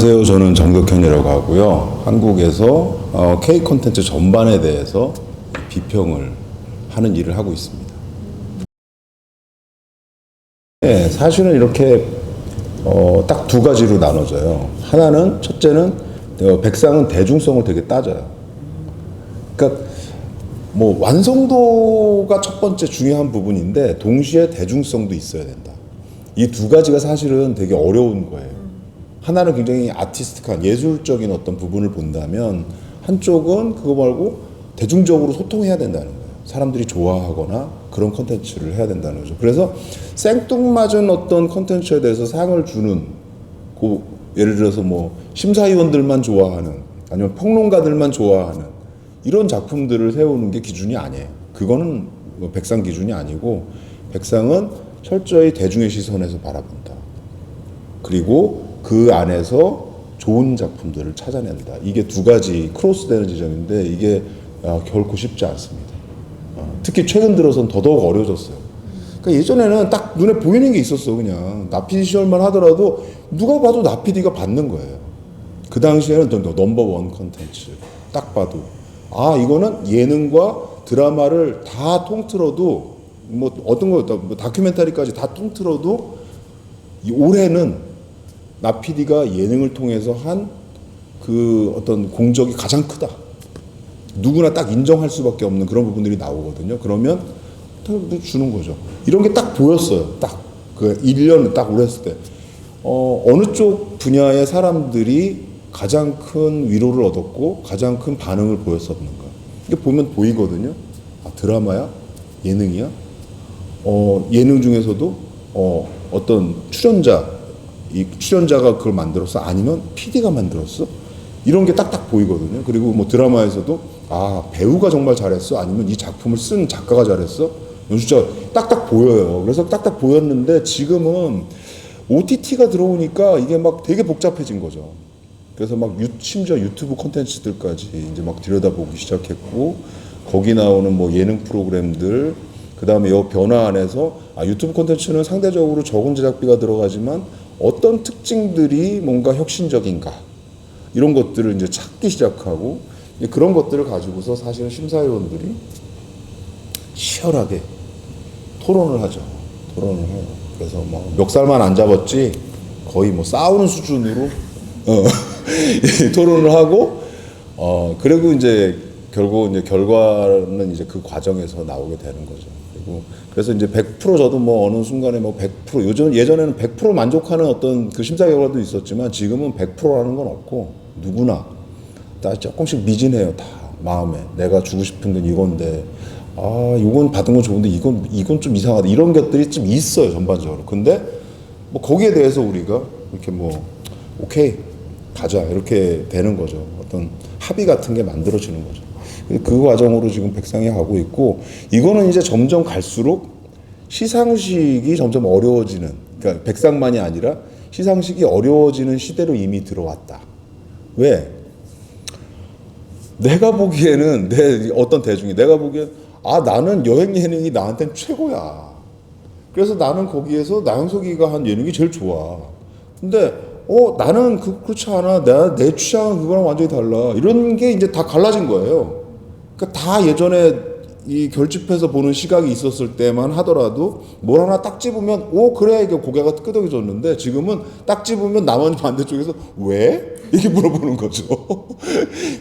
안녕하세요. 저는 정덕현이라고 하고요. 한국에서 K 콘텐츠 전반에 대해서 비평을 하는 일을 하고 있습니다. 네, 사실은 이렇게 딱 두 가지로 나눠져요. 하나는 첫째는 백상은 대중성을 되게 따져요. 그러니까 뭐 완성도가 첫 번째 중요한 부분인데 동시에 대중성도 있어야 된다. 이 두 가지가 사실은 되게 어려운 거예요. 하나는 굉장히 아티스틱한 예술적인 어떤 부분을 본다면 한쪽은 그거 말고 대중적으로 소통해야 된다는 거예요. 사람들이 좋아하거나 그런 콘텐츠를 해야 된다는 거죠. 그래서 생뚱맞은 어떤 콘텐츠에 대해서 상을 주는 예를 들어서 뭐 심사위원들만 좋아하는 아니면 평론가들만 좋아하는 이런 작품들을 세우는 게 기준이 아니에요. 그거는 뭐 백상 기준이 아니고 백상은 철저히 대중의 시선에서 바라본다. 그리고 그 안에서 좋은 작품들을 찾아낸다. 이게 두 가지 크로스되는 지점인데 이게 결코 쉽지 않습니다. 특히 최근 들어서는 더더욱 어려워졌어요. 그러니까 예전에는 딱 눈에 보이는 게 있었어. 그냥 나피디 시절만 하더라도 누가 봐도 나피디가 받는 거예요. 그 당시에는 넘버원 컨텐츠 딱 봐도 이거는 예능과 드라마를 다 통틀어도 뭐 어떤 거 뭐 다큐멘터리까지 다 통틀어도 올해는 나피디가 예능을 통해서 한 그 어떤 공적이 가장 크다. 누구나 딱 인정할 수밖에 없는 그런 부분들이 나오거든요. 그러면 주는 거죠. 이런 게 딱 보였어요. 딱 그 1년을 딱 오래 했을 때 어느 쪽 분야의 사람들이 가장 큰 위로를 얻었고 가장 큰 반응을 보였었는가. 이게 보면 보이거든요. 드라마야? 예능이야? 예능 중에서도 어떤 이 출연자가 그걸 만들었어? 아니면 PD가 만들었어? 이런 게 딱딱 보이거든요. 그리고 뭐 드라마에서도 배우가 정말 잘했어? 아니면 이 작품을 쓴 작가가 잘했어? 진짜 딱딱 보여요. 그래서 딱딱 보였는데 지금은 OTT가 들어오니까 이게 막 되게 복잡해진 거죠. 그래서 막 심지어 유튜브 콘텐츠들까지 이제 막 들여다보기 시작했고 거기 나오는 뭐 예능 프로그램들 그 다음에 이 변화 안에서 유튜브 콘텐츠는 상대적으로 적은 제작비가 들어가지만 어떤 특징들이 뭔가 혁신적인가 이런 것들을 이제 찾기 시작하고 그런 것들을 가지고서 사실은 심사위원들이 치열하게 토론을 하죠. 토론을 해요. 그래서 뭐 멱살만 안 잡았지 거의 뭐 싸우는 수준으로 토론을 하고 그리고 이제 결국 이제 결과는 이제 그 과정에서 나오게 되는 거죠. 그래서 이제 100% 저도 뭐 어느 순간에 뭐 100% 예전에는 100% 만족하는 어떤 그 심사 결과도 있었지만 지금은 100%라는 건 없고 누구나 다 조금씩 미진해요. 다 마음에 내가 주고 싶은 건 이건데 이건 받은 건 좋은데 이건 좀 이상하다 이런 것들이 좀 있어요 전반적으로. 근데 뭐 거기에 대해서 우리가 이렇게 뭐 오케이 가자 이렇게 되는 거죠. 어떤 합의 같은 게 만들어지는 거죠. 그 과정으로 지금 백상이 가고 있고 이거는 이제 점점 갈수록 시상식이 점점 어려워지는 그러니까 백상만이 아니라 시상식이 어려워지는 시대로 이미 들어왔다. 왜? 내가 보기에는 어떤 대중이 내가 보기엔 나는 여행 예능이 나한테는 최고야. 그래서 나는 거기에서 나영석이가 한 예능이 제일 좋아. 근데 나는 그렇지 않아. 내 취향은 그거랑 완전히 달라. 이런 게 이제 다 갈라진 거예요. 그러니까 다 예전에 이 결집해서 보는 시각이 있었을 때만 하더라도 뭘 하나 딱 집으면 그래 이게 고개가 끄덕여졌는데 지금은 딱 집으면 나머지 반대쪽에서 왜? 이렇게 물어보는 거죠.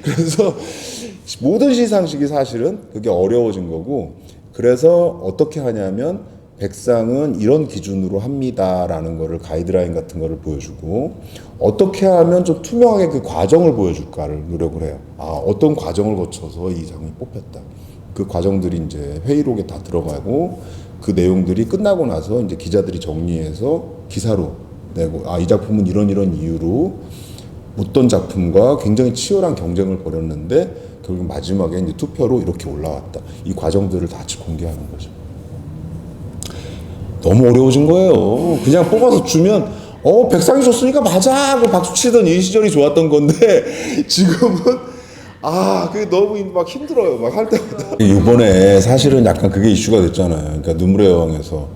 그래서 모든 시상식이 사실은 그게 어려워진 거고 그래서 어떻게 하냐면 백상은 이런 기준으로 합니다라는 거를 가이드라인 같은 거를 보여주고 어떻게 하면 좀 투명하게 그 과정을 보여줄까를 노력을 해요. 어떤 과정을 거쳐서 이 장이 뽑혔다. 그 과정들이 이제 회의록에 다 들어가고 그 내용들이 끝나고 나서 이제 기자들이 정리해서 기사로 내고 이 작품은 이런 이유로 어떤 작품과 굉장히 치열한 경쟁을 벌였는데 결국 마지막에 이제 투표로 이렇게 올라왔다. 이 과정들을 다 같이 공개하는 거죠. 너무 어려워진 거예요. 그냥 뽑아서 주면 백상이 줬으니까 맞아 하고 박수 치던 이 시절이 좋았던 건데 지금은 그게 너무 막 힘들어요. 막 할 때마다. 이번에 사실은 약간 그게 이슈가 됐잖아요. 그러니까 눈물의 여왕에서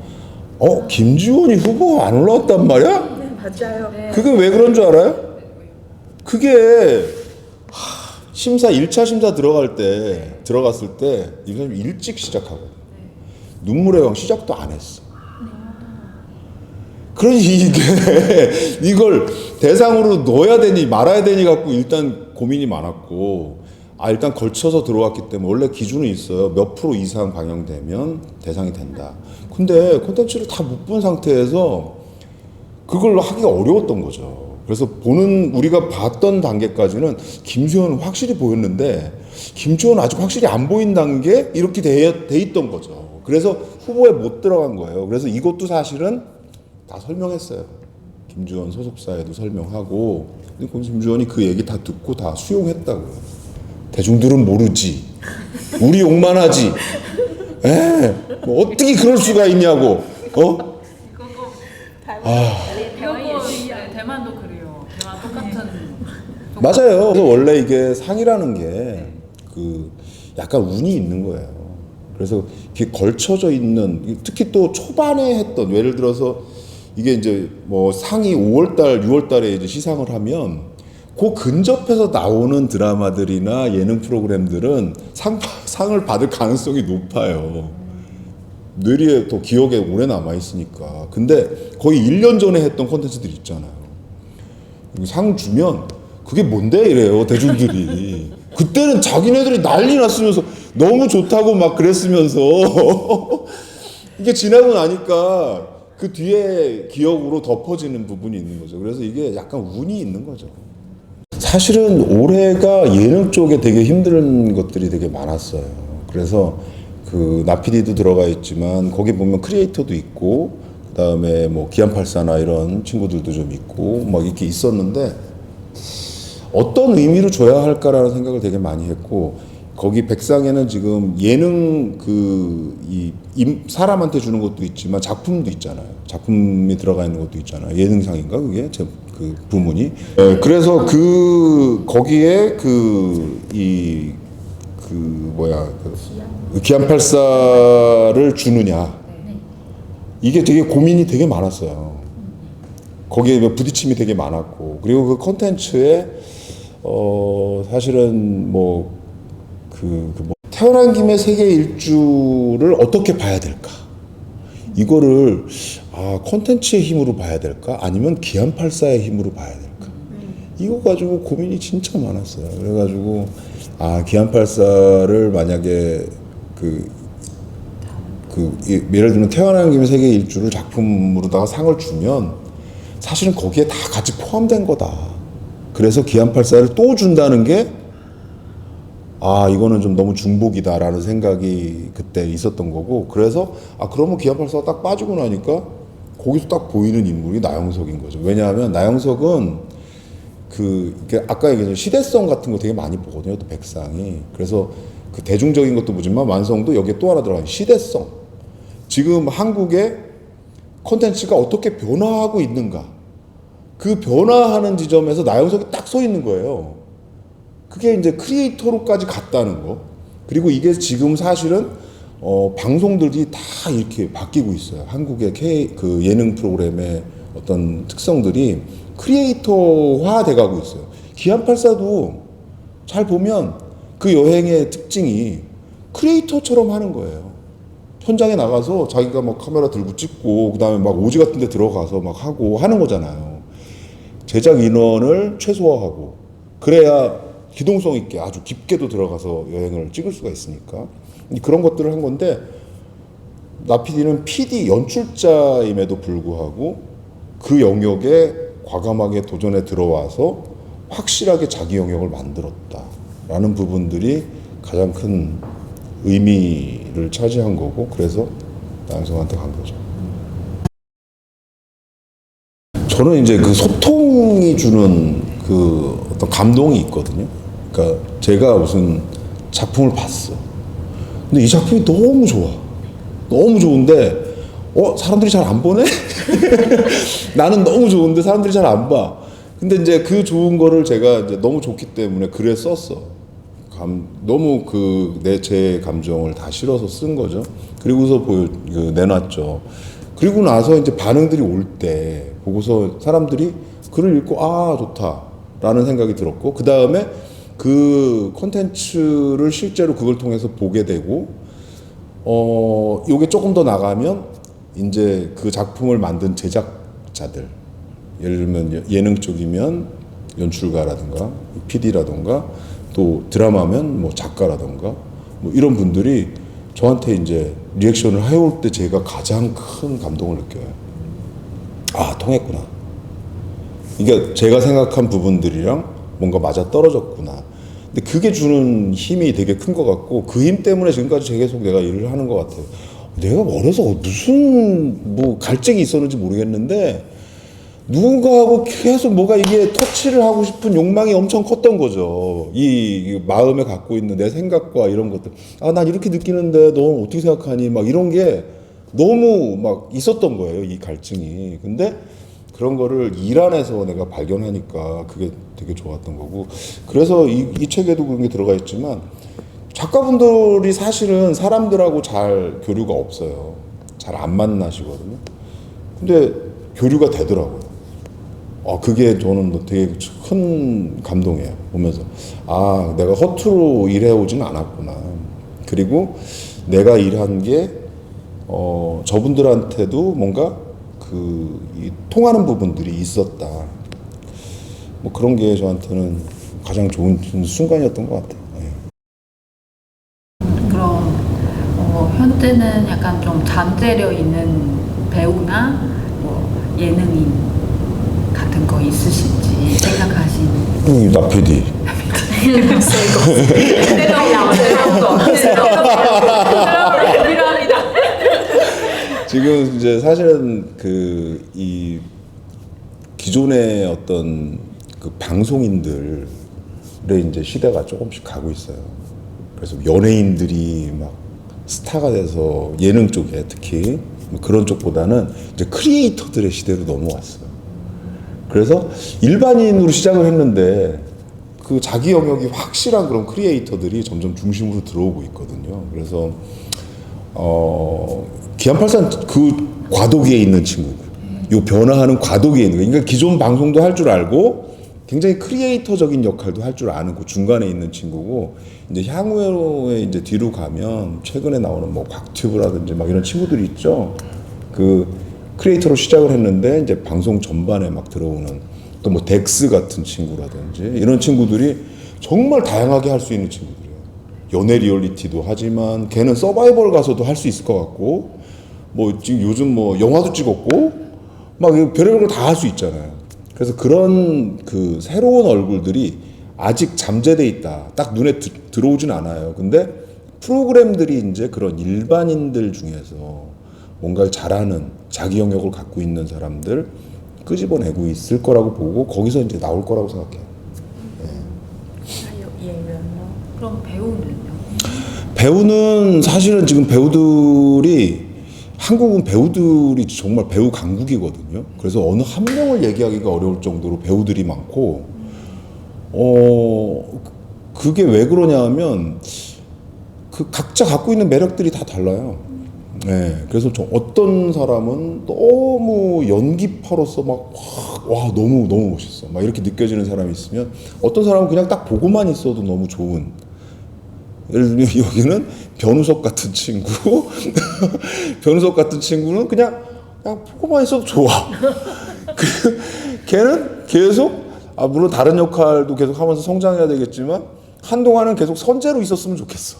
김지원이 후보가 안 올라왔단 말이야? 네, 맞아요. 네. 그게 왜 그런 줄 알아요? 그게 심사 1차 심사 들어갔을 때 이 사람이 일찍 시작하고 눈물의 왕 시작도 안 했어. 그러니 이걸 대상으로 넣어야 되니 말아야 되니 갖고 일단 고민이 많았고, 일단 걸쳐서 들어왔기 때문에 원래 기준은 있어요. 몇 프로 이상 방영되면 대상이 된다. 근데 콘텐츠를 다 못 본 상태에서 그걸 하기가 어려웠던 거죠. 그래서 우리가 봤던 단계까지는 김주현은 확실히 보였는데 김주현은 아직 확실히 안 보인 단계 이렇게 돼 있던 거죠. 그래서 후보에 못 들어간 거예요. 그래서 이것도 사실은 다 설명했어요. 김주현 소속사에도 설명하고, 김주현이 그 얘기 다 듣고 다 수용했다고요. 대중들은 모르지. 우리 욕만 하지. 뭐 어떻게 그럴 수가 있냐고. 대만도 그래요. 대만 똑같은. 맞아요. 그래서 원래 이게 상이라는 게 약간 운이 있는 거예요. 그래서 이렇게 걸쳐져 있는, 특히 또 초반에 했던, 예를 들어서 이게 이제 뭐 상이 5월달, 6월달에 이제 시상을 하면 그 근접해서 나오는 드라마들이나 예능 프로그램들은 상을 받을 가능성이 높아요. 뇌리에 더 기억에 오래 남아 있으니까. 근데 거의 1년 전에 했던 콘텐츠들 있잖아요. 상 주면 그게 뭔데 이래요, 대중들이. 그때는 자기네들이 난리 났으면서 너무 좋다고 막 그랬으면서 이게 지나고 나니까 그 뒤에 기억으로 덮어지는 부분이 있는 거죠. 그래서 이게 약간 운이 있는 거죠. 사실은 올해가 예능 쪽에 되게 힘든 것들이 되게 많았어요. 그래서 나피디도 들어가 있지만 거기 보면 크리에이터도 있고, 그다음에 뭐 기안84나 이런 친구들도 좀 있고 막 이렇게 있었는데, 어떤 의미로 줘야 할까라는 생각을 되게 많이 했고, 거기 백상에는 지금 예능 사람한테 주는 것도 있지만 작품도 있잖아요. 작품이 들어가 있는 것도 있잖아요. 예능상인가 그게 그 부문이. 그래서 거기에 기안84를 주느냐, 이게 되게 고민이 되게 많았어요. 거기에 부딪힘이 되게 많았고, 그리고 그 콘텐츠에 사실은 태어난 김에 세계 일주를 어떻게 봐야 될까? 이거를 콘텐츠의 힘으로 봐야 될까? 아니면 기안84의 힘으로 봐야 될까? 이거 가지고 고민이 진짜 많았어요. 그래가지고 기안84를 만약에 예를 들면 태어난 김에 세계 일주를 작품으로다가 상을 주면 사실은 거기에 다 같이 포함된 거다. 그래서 기안84를 또 준다는 게 이거는 좀 너무 중복이다라는 생각이 그때 있었던 거고, 그래서 그러면 기안84가 딱 빠지고 나니까 거기서 딱 보이는 인물이 나영석인 거죠. 왜냐하면 나영석은 아까 얘기했던 시대성 같은 거 되게 많이 보거든요, 또 백상이. 그래서 대중적인 것도 보지만 완성도 여기에 또 하나 들어가요. 시대성. 지금 한국의 콘텐츠가 어떻게 변화하고 있는가, 그 변화하는 지점에서 나영석이 딱 서 있는 거예요. 그게 이제 크리에이터로까지 갔다는 거. 그리고 이게 지금 사실은 방송들이 다 이렇게 바뀌고 있어요. 한국의 예능 프로그램의 어떤 특성들이 크리에이터화 돼가고 있어요. 기안84도 잘 보면 그 여행의 특징이 크리에이터처럼 하는 거예요. 현장에 나가서 자기가 막 카메라 들고 찍고, 그 다음에 막 오지 같은 데 들어가서 막 하고 하는 거잖아요. 제작 인원을 최소화하고, 그래야 기동성 있게 아주 깊게도 들어가서 여행을 찍을 수가 있으니까 그런 것들을 한 건데, 나피디는 PD 연출자임에도 불구하고 그 영역에 과감하게 도전에 들어와서 확실하게 자기 영역을 만들었다라는 부분들이 가장 큰 의미를 차지한 거고, 그래서 나영석한테 간 거죠. 저는 이제 소통이 주는 어떤 감동이 있거든요. 그러니까 제가 무슨 작품을 봤어. 근데 이 작품이 너무 좋아. 너무 좋은데, 사람들이 잘 안 보네? 나는 너무 좋은데 사람들이 잘 안 봐. 근데 이제 그 좋은 거를 제가 이제 너무 좋기 때문에 글에 썼어. 너무 제 감정을 다 실어서 쓴 거죠. 그리고서 내놨죠. 그리고 나서 이제 반응들이 올 때 보고서 사람들이 글을 읽고 좋다. 라는 생각이 들었고, 그 다음에 그 콘텐츠를 실제로 그걸 통해서 보게 되고, 요게 조금 더 나가면 이제 그 작품을 만든 제작자들, 예를 들면 예능 쪽이면 연출가라든가 PD라든가 또 드라마면 뭐 작가라든가 뭐 이런 분들이 저한테 이제 리액션을 해올 때 제가 가장 큰 감동을 느껴요. 아, 통했구나. 그러니까 제가 생각한 부분들이랑 뭔가 맞아 떨어졌구나. 근데 그게 주는 힘이 되게 큰 것 같고, 그 힘 때문에 지금까지 계속 내가 일을 하는 것 같아요. 내가 어려서 무슨 뭐 갈증이 있었는지 모르겠는데 누군가하고 계속 뭐가 이게 터치를 하고 싶은 욕망이 엄청 컸던 거죠. 이 마음에 갖고 있는 내 생각과 이런 것들. 아, 난 이렇게 느끼는데 너 어떻게 생각하니? 막 이런 게 너무 막 있었던 거예요. 이 갈증이. 근데 그런 거를 일 안에서 내가 발견하니까 그게 되게 좋았던 거고. 그래서 이 책에도 그런 게 들어가 있지만 작가분들이 사실은 사람들하고 잘 교류가 없어요. 잘 안 만나시거든요. 근데 교류가 되더라고요. 그게 저는 되게 큰 감동이에요. 보면서 아, 내가 허투루 일해오진 않았구나. 그리고 내가 일한 게 저분들한테도 뭔가 이 통하는 부분들이 있었다. 뭐 그런 게 저한테는 가장 좋은 순간이었던 것 같아요. 그럼 현재는 약간 좀 잠재력 있는 배우나 뭐 예능인 같은 거 있으신지 생각하시는. 나 PD. 지금 이제 사실은 이 기존의 어떤 그 방송인들의 이제 시대가 조금씩 가고 있어요. 그래서 연예인들이 막 스타가 돼서 예능 쪽에 특히 그런 쪽보다는 이제 크리에이터들의 시대로 넘어왔어요. 그래서 일반인으로 시작을 했는데 그 자기 영역이 확실한 그런 크리에이터들이 점점 중심으로 들어오고 있거든요. 그래서 기안84는 그 과도기에 있는 친구들, 요 변화하는 과도기에 있는 거. 그러니까 기존 방송도 할 줄 알고 굉장히 크리에이터적인 역할도 할 줄 아는 그 중간에 있는 친구고, 이제 향후에 이제 뒤로 가면 최근에 나오는 뭐 곽튜브라든지 막 이런 친구들이 있죠. 그 크리에이터로 시작을 했는데 이제 방송 전반에 막 들어오는 또 뭐 덱스 같은 친구라든지 이런 친구들이 정말 다양하게 할 수 있는 친구들이에요. 연애 리얼리티도 하지만 걔는 서바이벌 가서도 할 수 있을 것 같고, 뭐 지금 요즘 뭐 영화도 찍었고 막 별의별 걸 다 할 수 있잖아요. 그래서 그런 그 새로운 얼굴들이 아직 잠재돼 있다. 딱 눈에 들어오진 않아요. 근데 프로그램들이 이제 그런 일반인들 중에서 뭔가를 잘하는 자기 영역을 갖고 있는 사람들 끄집어내고 있을 거라고 보고 거기서 이제 나올 거라고 생각해요. 그럼 배우는요? 배우는 사실은 지금 배우들이 한국은 배우들이 정말 배우 강국이거든요. 그래서 어느 한 명을 얘기하기가 어려울 정도로 배우들이 많고, 그게 왜 그러냐 하면 그 각자 갖고 있는 매력들이 다 달라요. 네, 그래서 어떤 사람은 너무 연기파로서 막 와 너무 멋있어 막 이렇게 느껴지는 사람이 있으면, 어떤 사람은 그냥 딱 보고만 있어도 너무 좋은. 예를 들면 여기는 변우석 같은 친구, 변우석 같은 친구는 그냥 보고만 있어도 좋아. 걔는 계속 물론 다른 역할도 계속 하면서 성장해야 되겠지만 한동안은 계속 선재로 있었으면 좋겠어.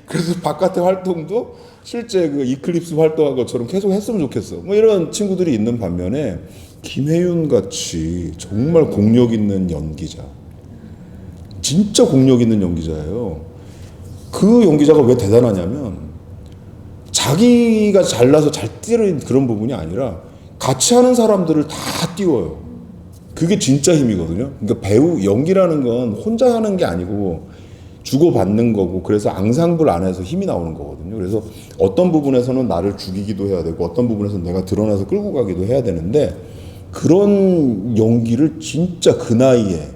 그래서 바깥의 활동도 실제 그 이클립스 활동한 것처럼 계속 했으면 좋겠어. 뭐 이런 친구들이 있는 반면에 김혜윤 같이 정말 공력 있는 연기자, 진짜 공력 있는 연기자예요. 그 연기자가 왜 대단하냐면 자기가 잘나서 잘 뛰는 그런 부분이 아니라 같이 하는 사람들을 다 띄워요. 그게 진짜 힘이거든요. 그러니까 배우 연기라는 건 혼자 하는 게 아니고 주고받는 거고, 그래서 앙상블 안에서 힘이 나오는 거거든요. 그래서 어떤 부분에서는 나를 죽이기도 해야 되고 어떤 부분에서는 내가 드러나서 끌고 가기도 해야 되는데, 그런 연기를 진짜 그 나이에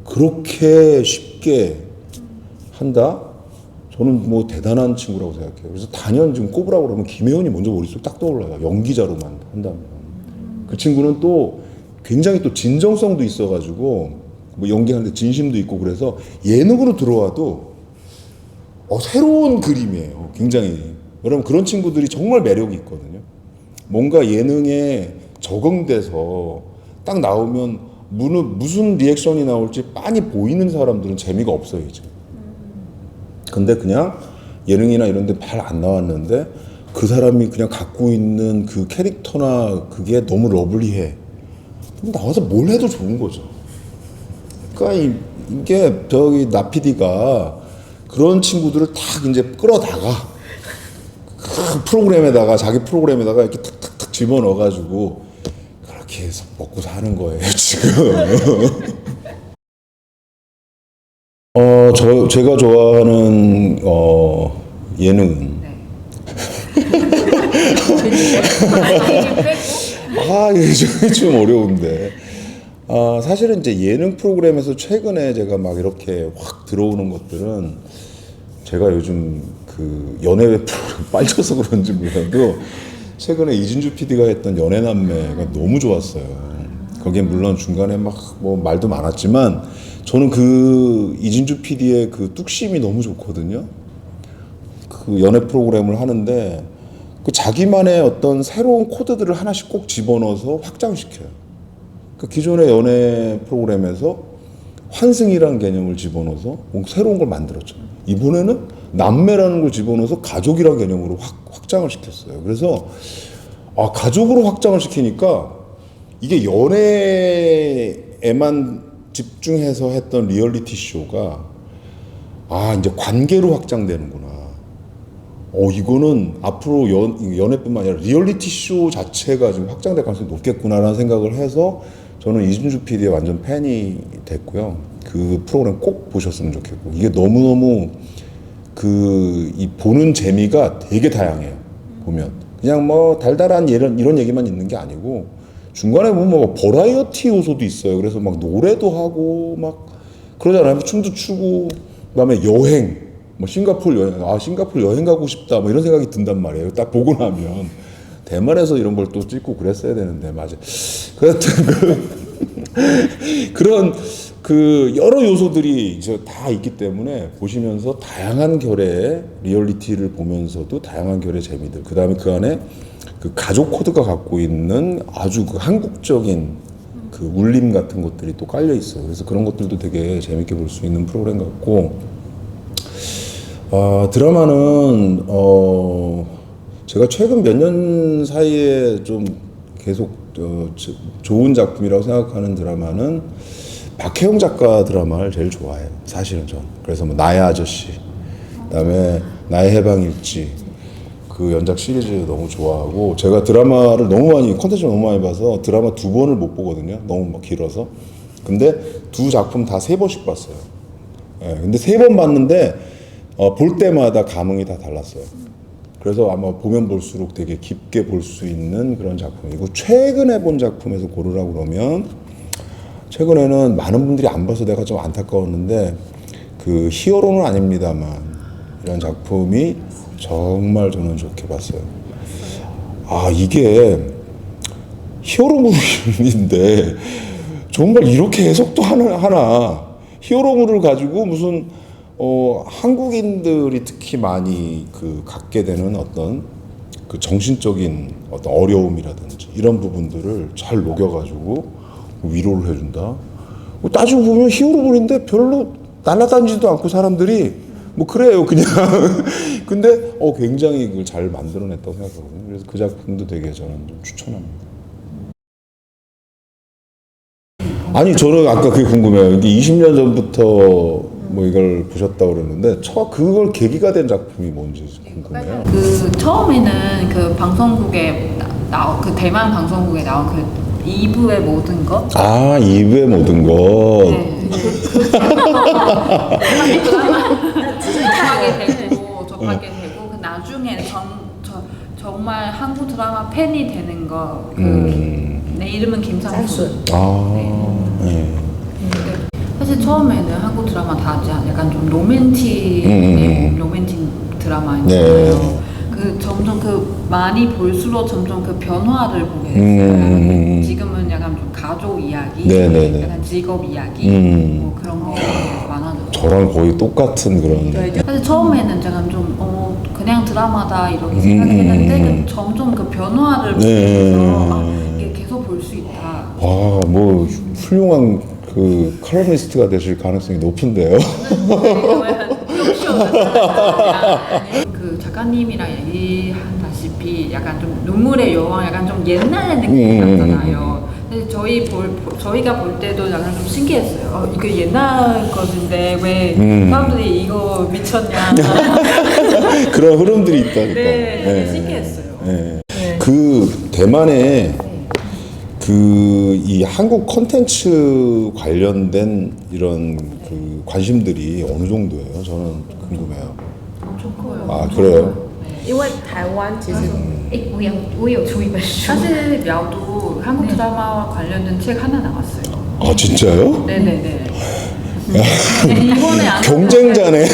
그렇게 쉽게 한다? 저는 뭐 대단한 친구라고 생각해요. 그래서 단연 지금 꼽으라고 그러면 김혜원이 먼저 머릿속에 딱 떠올라요. 연기자로만 한다면. 그 친구는 또 굉장히 또 진정성도 있어가지고 뭐 연기하는데 진심도 있고 그래서 예능으로 들어와도 새로운 그림이에요. 굉장히. 여러분 그런 친구들이 정말 매력이 있거든요. 뭔가 예능에 적응돼서 딱 나오면 무슨 리액션이 나올지 빤히 보이는 사람들은 재미가 없어요 이제. 근데 그냥 예능이나 이런 데 잘 안 나왔는데 그 사람이 그냥 갖고 있는 그 캐릭터나 그게 너무 러블리해. 나와서 뭘 해도 좋은 거죠. 그러니까 이게 저기 나 PD가 그런 친구들을 탁 이제 끌어다가 그 프로그램에다가 자기 프로그램에다가 이렇게 탁탁탁 집어넣어가지고 그렇게 해서 먹고 사는 거예요 지금. 제가 좋아하는 예능은 네. 이게 좀 어려운데. 사실은 이제 예능 프로그램에서 최근에 제가 막 이렇게 확 들어오는 것들은 제가 요즘 그 연애 프로그램 빠져서 그런지 몰라도 최근에 이진주 PD가 했던 연애남매가 너무 좋았어요. 거기에 물론 중간에 막 뭐 말도 많았지만 저는 그 이진주 PD의 그 뚝심이 너무 좋거든요. 그 연애 프로그램을 하는데 그 자기만의 어떤 새로운 코드들을 하나씩 꼭 집어넣어서 확장시켜요. 그 기존의 연애 프로그램에서 환승이라는 개념을 집어넣어서 뭔가 새로운 걸 만들었죠. 이번에는 남매라는 걸 집어넣어서 가족이라는 개념으로 확장을 시켰어요. 그래서 가족으로 확장을 시키니까 이게 연애에만 집중해서 했던 리얼리티 쇼가 이제 관계로 확장되는구나. 이거는 앞으로 연애뿐만 아니라 리얼리티 쇼 자체가 지금 확장될 가능성이 높겠구나라는 생각을 해서 저는 이준주 PD의 완전 팬이 됐고요. 그 프로그램 꼭 보셨으면 좋겠고 이게 너무너무 이 보는 재미가 되게 다양해요. 보면 그냥 뭐 달달한 이런 얘기만 있는 게 아니고 중간에 보면 뭐 버라이어티 요소도 있어요. 그래서 막 노래도 하고 막 그러잖아요. 춤도 추고 그다음에 여행 뭐 싱가포르 여행 싱가포르 여행 가고 싶다 뭐 이런 생각이 든단 말이에요. 딱 보고 나면 대만에서 이런 걸 또 찍고 그랬어야 되는데 맞아. 그랬던 그런 그 여러 요소들이 이제 다 있기 때문에 보시면서 다양한 결의 리얼리티를 보면서도 다양한 결의 재미들 그 다음에 그 안에 그 가족 코드가 갖고 있는 아주 그 한국적인 그 울림 같은 것들이 또 깔려 있어요. 그래서 그런 것들도 되게 재밌게 볼 수 있는 프로그램 같고 드라마는 제가 최근 몇 년 사이에 좀 계속 좋은 작품이라고 생각하는 드라마는 박혜영 작가 드라마를 제일 좋아해요. 사실은 전. 그래서 뭐 나의 아저씨, 그다음에 나의 해방일지 그 연작 시리즈 너무 좋아하고 제가 드라마를 너무 많이 콘텐츠를 너무 많이 봐서 드라마 2번을 못 보거든요. 너무 막 길어서. 근데 두 작품 다 3번씩 봤어요. 근데 3번 봤는데 볼 때마다 감흥이 다 달랐어요. 그래서 아마 보면 볼수록 되게 깊게 볼 수 있는 그런 작품이고 최근에 본 작품에서 고르라고 그러면 최근에는 많은 분들이 안 봐서 내가 좀 안타까웠는데 그 히어로는 아닙니다만 이런 작품이 정말 저는 좋게 봤어요. 이게 히어로물인데 정말 이렇게 해석도 하나 히어로물을 가지고 무슨 한국인들이 특히 많이 갖게 되는 어떤 그 정신적인 어떤 어려움이라든지 이런 부분들을 잘 녹여가지고 위로를 해준다. 따지고 보면 히어로물인데 별로 날아다니지도 않고 사람들이 뭐 그래요 그냥. 근데 굉장히 그걸 잘 만들어냈다고 생각하거든요. 그래서 그 작품도 되게 저는 좀 추천합니다. 아니 저는 아까 그게 궁금해요. 이게 20년 전부터 뭐 이걸 보셨다고 그러는데 그걸 계기가 된 작품이 뭔지 궁금해요. 그 처음에는 그 방송국에 그 대만 방송국에 나온 그 2부의 모든 것. 2부의 모든 것. 네. 접하게 되고 그 나중에 정말 한국 드라마 팬이 되는 거. 내 이름은 김상순. 네. 사실 처음에는 한국 드라마 다 약간 좀 로맨틱 드라마였잖아요. 네. 그 점점 그 많이 볼수록 점점 그 변화를 보게 됐어요. 지금은 약간 좀 가족 이야기, 네네네. 약간 직업 이야기, 뭐 그런 거 많아졌어요. 저랑 거의 똑같은 그런. 사실 처음에는 제가 좀 그냥 드라마다 이렇게 생각했는데 점점 그 변화를 보면서 이게 계속 볼 수 있다. 와, 뭐 훌륭한 그 칼럼니스트가 되실 가능성이 높은데요. 그 작가님이랑 얘기한다시피 약간 좀 눈물의 여왕, 약간 좀 옛날 느낌이 났잖아요. 근데 저희가 볼 때도 약간 좀 신기했어요. 이거 옛날 것인데 왜 사람들이 이거 미쳤냐. 그런 흐름들이 있다니까. 네, 되게 신기했어요. 네. 그 대만의 그 이 한국 콘텐츠 관련된 이런 그 관심들이 어느 정도예요? 저는 궁금해요. 엄청 커요. 아, 그래요? 因为台湾其实，我有出一本书， 사실 야오도 한국 드라마와 관련된 책 하나 나왔어요. 아, 진짜요? 네네네. 이번에 안 경쟁자네.